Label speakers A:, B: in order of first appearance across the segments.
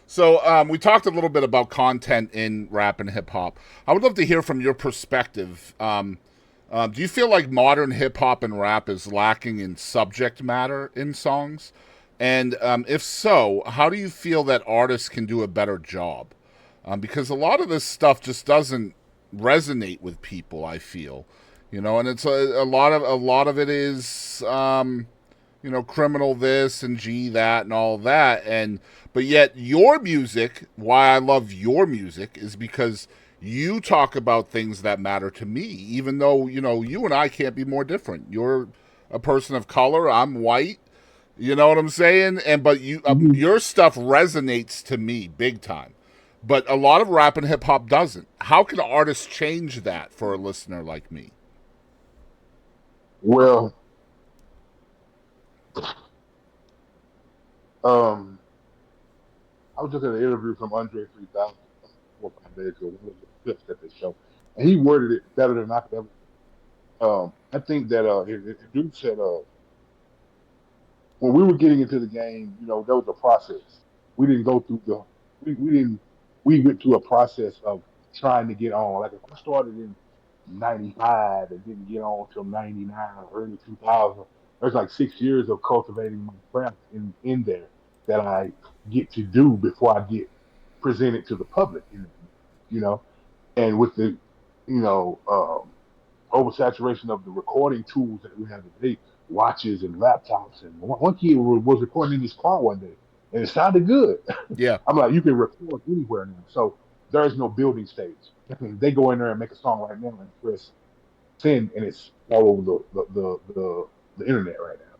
A: So we talked a little bit about content in rap and hip hop. I would love to hear from your perspective. Do you feel like modern hip hop and rap is lacking in subject matter in songs? And if so, how do you feel that artists can do a better job? Because a lot of this stuff just doesn't resonate with people. I feel, and it's a lot of it is criminal this and G that and all that. And but yet your music, why I love your music is because you talk about things that matter to me, even though, you and I can't be more different. You're a person of color, I'm white. You know what I'm saying? And but
B: Mhm.
A: your stuff resonates to me big time. But a lot of rap and hip hop doesn't. How can artists change that for a listener like me?
B: Well, um, I was looking at an interview from Andre 3000 4 or 5 days ago, one of the clips that they showed, and he worded it better than I could ever. I think that the dude said when we were getting into the game, there was a process. We didn't go through we didn't we went through a process of trying to get on. Like if I started in '95 and didn't get on till '99 or early 2000, there's like 6 years of cultivating my craft in there that I get to do before I get presented to the public. You know, and with the you know oversaturation of the recording tools that we have today, watches and laptops. And one kid was recording in his car one day, and it sounded good.
A: Yeah.
B: I'm like, you can record anywhere now. So there is no building stage. I mean, they go in there and make a song right now and press send, and it's all over the internet right now.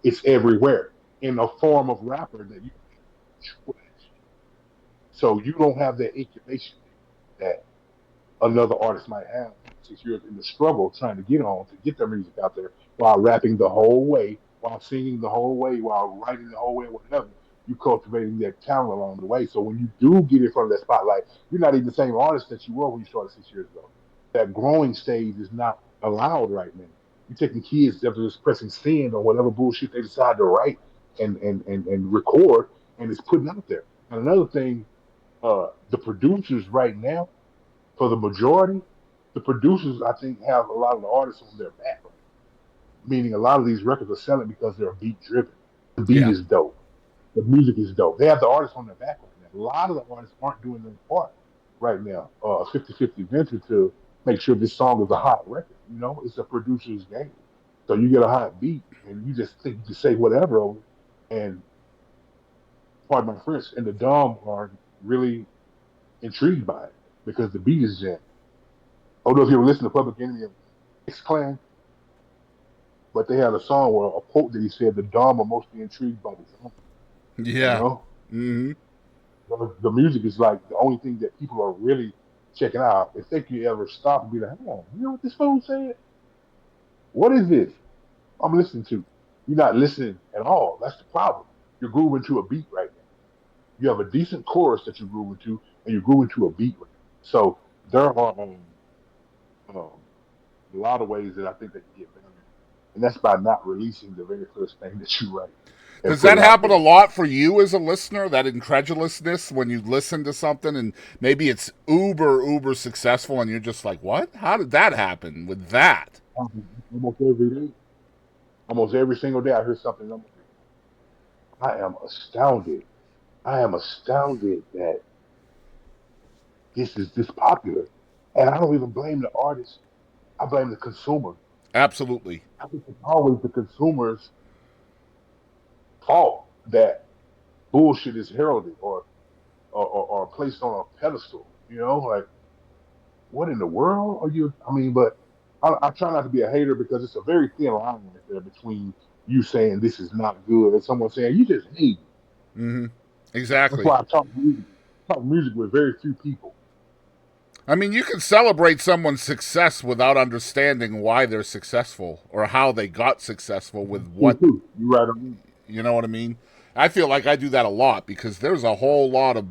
B: It's everywhere in a form of rapper that you. So you don't have that incubation that another artist might have 6 years in the struggle trying to get on to get their music out there while rapping the whole way, while singing the whole way, while writing the whole way, whatever. You cultivating that talent along the way. So when you do get in front of that spotlight, you're not even the same artist that you were when you started 6 years ago. That growing stage is not allowed right now. You're taking kids that are just pressing send on whatever bullshit they decide to write and record, and it's putting out there. And another thing, the producers right now, for the majority, the producers I think have a lot of the artists on their back. Meaning a lot of these records are selling because they're beat driven. The beat
A: Yeah.
B: is dope. The music is dope. They have the artists on their back right now. A lot of the artists aren't doing their part right now. 50-50 venture to make sure this song is a hot record. It's a producer's game. So you get a hot beat and you just think you can say whatever over it. And pardon my French, and the dumb are really intrigued by it because the beat is jam. I don't know if you ever listened to Public Enemy of X Clan, but they had a song where a quote that he said, "The dumb are mostly intrigued by the dumb." You
A: Yeah.
B: know,
A: Mm-hmm.
B: the music is like the only thing that people are really checking out. If they could ever stop and be like, "Hold on, you know what this fool said? What is this I'm listening to?" You're not listening at all. That's the problem. You're grooving to a beat right now. You have a decent chorus that you're grooving to, and you're grooving to a beat right now. So there are um, a lot of ways that I think they can get better. And that's by not releasing the very first thing that you write and
A: Does
B: put
A: that
B: it out
A: happen a
B: there.
A: lot for you as a listener? That incredulousness when you listen to something and maybe it's uber successful and you're just like, "What? How did that happen with that?"
B: Almost every day, almost every single day, I hear something. I'm like, I am astounded. I am astounded that this is this popular. And I don't even blame the artist. I blame the consumer.
A: Absolutely.
B: I think it's always the consumer's fault that bullshit is heralded or placed on a pedestal. Like what in the world are you? I mean, but I try not to be a hater because it's a very thin line right there between you saying this is not good and someone saying you just hate it.
A: Mm-hmm.
B: That's
A: Exactly.
B: why I talk music with very few people.
A: I mean, you can celebrate someone's success without understanding why they're successful or how they got successful with
B: True,
A: what,
B: too. You right on.
A: you know what I mean? I feel like I do that a lot because there's a whole lot of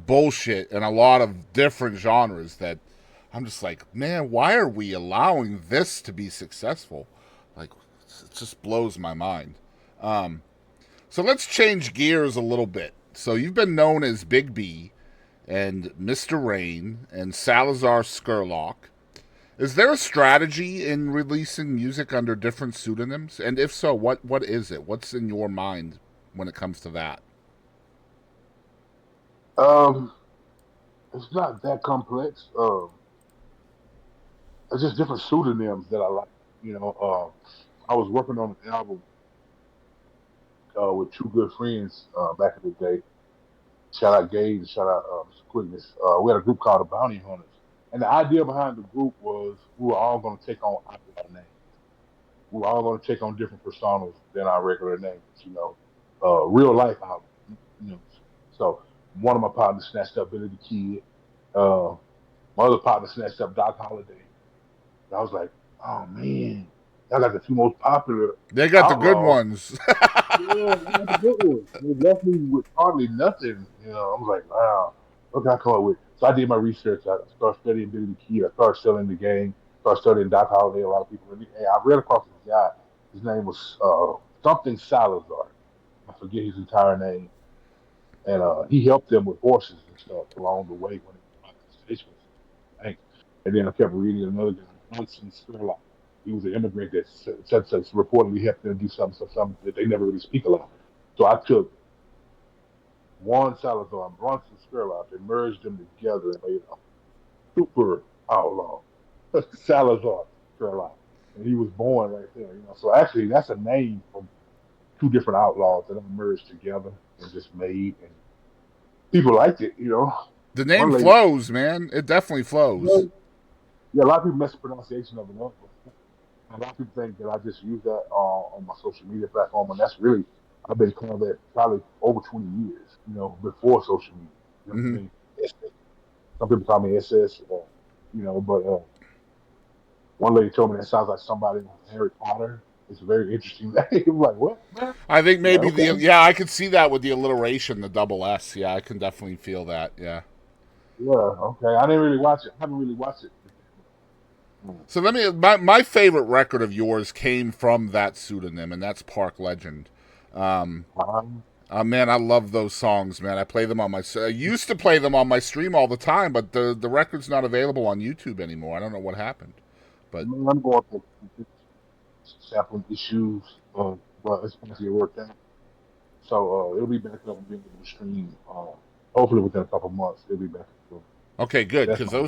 A: bullshit and a lot of different genres that I'm just like, man, why are we allowing this to be successful? Like, it just blows my mind. Um, so let's change gears a little bit. So you've been known as Big B and Mr. Rain and Salazar Skurlock. Is there a strategy in releasing music under different pseudonyms? And if so, what is it? What's in your mind when it comes to that?
B: Um, it's not that complex. It's just different pseudonyms that I like. You know, I was working on an album with two good friends back in the day. Shout out Gage and shout out Mr. Quickness. We had a group called the Bounty Hunters, and the idea behind the group was we were all going to take on outlaw names. We were all going to take on different personas than our regular names. Real life outlaws. You know, so one of my partners snatched up Billy the Kid. Uh, my other partner snatched up Doc Holliday. And I was like, oh man, y'all got the two most popular
A: They got the good
B: outlaws.
A: ones.
B: Yeah, you got the good ones. They left me with hardly nothing. I was like, wow, what can I come up with? So I did my research. I started studying Billy the Kid. I started studying the game. Started studying Doc Holliday. A lot of people. And I ran across this guy. His name was something Salazar. I forget his entire name. And he helped them with horses and stuff along the way when they got to the States. Thanks. And then I kept reading another guy, Johnson Sturlock. He was an immigrant that reportedly helped them do something that they never really speak about. So I took Juan Salazar and Bronson Sturlock and merged them together and made a super outlaw, Salazar Sturlock. And he was born right there. So actually, that's a name from two different outlaws that I merged together and just made. And people liked it.
A: The
B: One
A: name
B: lady,
A: flows, man. It definitely flows.
B: yeah, a lot of people mess the pronunciation of it up. A lot of people think that I just use that on my social media platform, and that's really I've been calling that probably over 20 years. Before social media. You know what I
A: Hmm.
B: mean? Some people call me SS, but one lady told me that sounds like somebody in Harry Potter. It's a very interesting name. I'm like, what, man?
A: I think
B: I'm like,
A: maybe
B: okay,
A: I could see that with the alliteration, the double S. Yeah, I can definitely feel that. Yeah.
B: yeah, okay. I didn't really watch it. I haven't really watched it. Mm.
A: So my favorite record of yours came from that pseudonym, and that's Park Legend. Um,
B: Um,
A: man, I love those songs, man. I play them on my. I used to play them on my stream all the time, but the record's not available on YouTube anymore. I don't know what happened, but
B: I'm going through sampling issues, but it's going to get worked out. So it'll be back up and being able to stream. Hopefully within a couple months, it'll be back up.
A: okay,
B: But
A: good
B: that's
A: because
B: my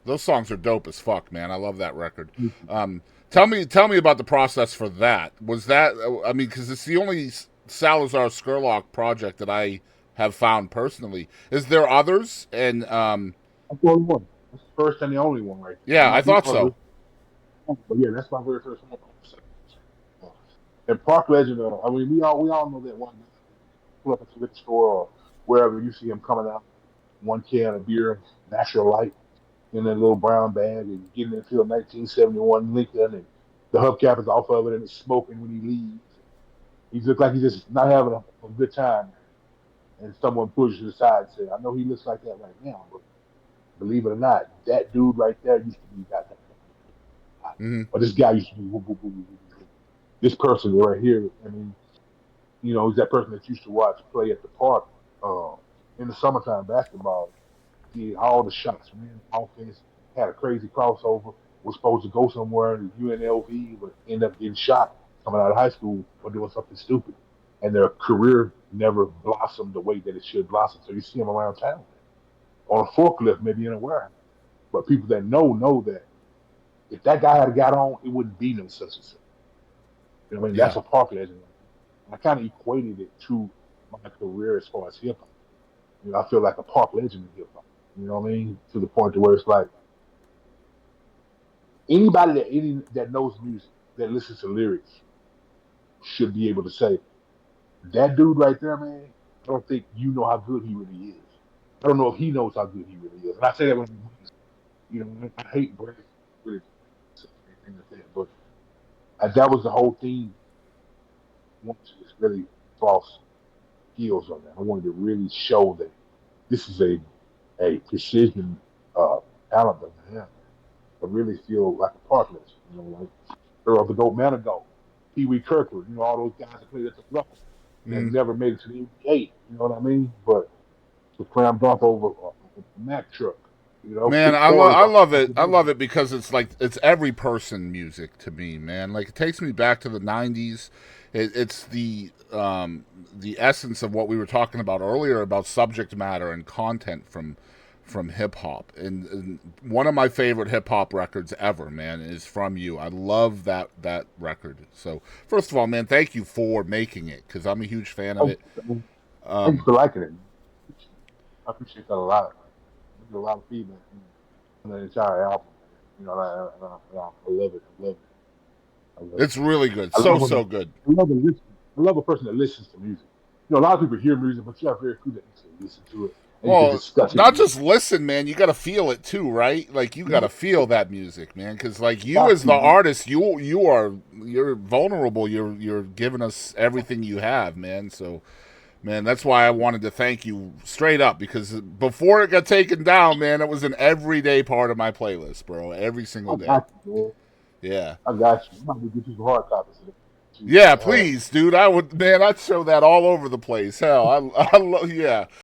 A: those songs are dope as fuck, man. I love that record. Tell me about the process for that. Was that I mean, because it's the only Salazar Skurlock project that I have found personally. Is there others? And
B: that's the only one. That's the first and the only one right there. There
A: yeah, I
B: might be
A: thought
B: others,
A: so.
B: but yeah, that's my very first one. And Park Legend, I mean, we all know that one guy. Pull up at the liquor store or wherever you see him coming out, one can of beer, natural light in that little brown bag, and getting into a 1971 Lincoln, and the hubcap is off of it, and it's smoking when he leaves. He looks like he's just not having a good time. And someone pushes his aside and says, "I know he looks like that right now, but believe it or not, that dude right there used to be that.
A: Hmm.
B: Or this guy used to be woo, woo, woo, woo, woo. This person right here. I mean, he's that person that used to watch play at the park uh, in the summertime basketball. Did all the shots, ran offense, had a crazy crossover, was supposed to go somewhere in UNLV, but ended up getting shot coming out of high school for doing something stupid. And their career never blossomed the way that it should blossom. So you see them around town on a forklift, maybe in a warehouse. But people that know that if that guy had got on, it wouldn't be no such and such. What I mean?
A: Yeah,
B: That's a park legend. I kind of equated it to my career as far as hip hop. I feel like a park legend in hip hop. You know what I mean? To the point to where it's like anybody that knows music, that listens to lyrics, should be able to say that dude right there, man. I don't think you know how good he really is. I don't know if he knows how good he really is. And I say that when I hate bragging, really, anything like that. But that was the whole thing. I wanted to just really floss skills on that. I wanted to really show that this is a precision talent that I have. I really feel like a park legend, like Earl the Goat Manigault, Pee Wee Kirkland, all those guys that played at the Ruffles. that
A: Mm.
B: never made it to the NBA. You know what I mean? But the slam dunk over a Mack truck. You know,
A: Man,
B: kick corners
A: I
B: off
A: love it.
B: the
A: I love
B: business.
A: it because it's like it's every person music to me, man. Like it takes me back to the '90s. It's the essence of what we were talking about earlier about subject matter and content from hip hop. And one of my favorite hip hop records ever, man, is from you. I love that record. So first of all, man, thank you for making it because I'm a huge fan of
B: Thank
A: it.
B: you, thank you
A: Um,
B: for liking it. I appreciate that a lot. I get a lot of feedback on the entire album, man. You know, I love it. I love it. I love it.
A: it's really good,
B: I love
A: so
B: when
A: good.
B: I love a listen. I love a person that listens to music. You know, a lot of people hear music, but you have very few that actually listen to it and you can
A: Well,
B: discuss it
A: not
B: with.
A: just listen, man. You got to feel it too, right? Like you
B: You
A: got
B: know,
A: to feel that music, man. Because like you
B: got
A: as
B: to,
A: the
B: man.
A: artist, you're vulnerable. You're giving us everything you have, man. So, man, that's why I wanted to thank you straight up because before it got taken down, man, it was an everyday part of my playlist, bro. Every single
B: I
A: day.
B: got you, man.
A: Yeah.
B: I got you. I'm about to get you some hard copies of it.
A: Yeah,
B: To have.
A: please, dude. I would, man. I'd show that all over the place. Hell, I love. Yeah,